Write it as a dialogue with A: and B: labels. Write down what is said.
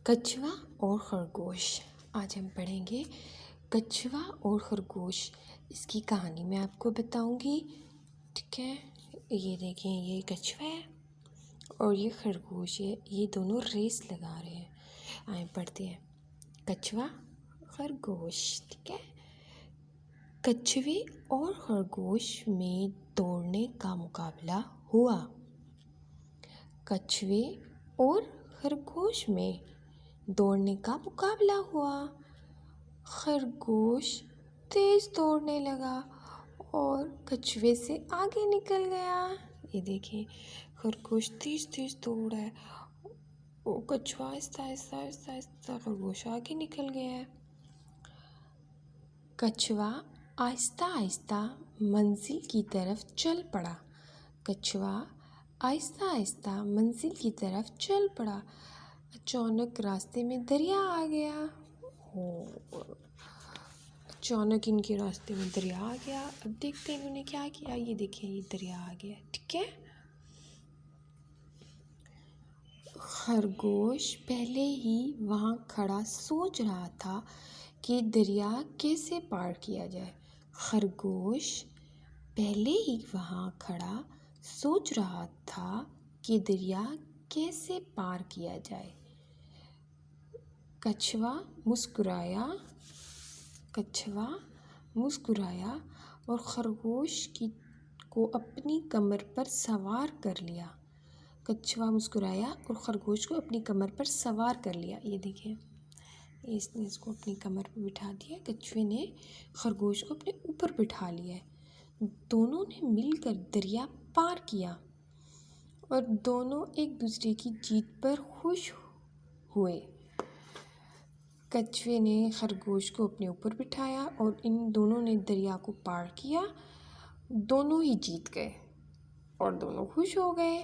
A: कछुआ और खरगोश। आज हम पढ़ेंगे कछुआ और खरगोश। इसकी कहानी मैं आपको बताऊंगी। ठीक है, ये देखें, ये कछुआ है और ये खरगोश है। ये दोनों रेस लगा रहे हैं। आए पढ़ते हैं। कछुआ खरगोश। ठीक है, कछुए और खरगोश में दौड़ने का मुकाबला हुआ। कछुए और खरगोश में दौड़ने का मुकाबला हुआ। खरगोश तेज दौड़ने लगा और कछुए से आगे निकल गया। ये देखिए, खरगोश तेज तेज दौड़ा है और कछुआ आहिस्ता आहिस्ता आहिस्ता आहिस्ता खरगोश आगे निकल गया है। कछुआ आहिस्ता आहिस्ता मंजिल की तरफ चल पड़ा। कछुआ आहिस्ता आहिस्ता मंजिल की तरफ चल पड़ा। अचानक रास्ते में दरिया आ गया। अचानक इनके रास्ते में दरिया आ गया। अब देखते हैं इन्होंने क्या किया। ये देखिए, ये दरिया आ गया। ठीक है, खरगोश पहले ही वहाँ खड़ा सोच रहा था कि दरिया कैसे पार किया जाए। खरगोश पहले ही वहाँ खड़ा सोच रहा था कि दरिया कैसे पार किया जाए। कछुआ मुस्कुराया और खरगोश को अपनी कमर पर सवार कर लिया। कछुआ मुस्कुराया और खरगोश को अपनी कमर पर सवार कर लिया। ये देखिए, इसने इसको अपनी कमर पर बिठा दिया। कछुए ने खरगोश को अपने ऊपर बिठा लिया है। दोनों ने मिलकर दरिया पार किया और दोनों एक दूसरे की जीत पर खुश हुए। कछुए ने खरगोश को अपने ऊपर बिठाया और इन दोनों ने दरिया को पार किया। दोनों ही जीत गए और दोनों खुश हो गए।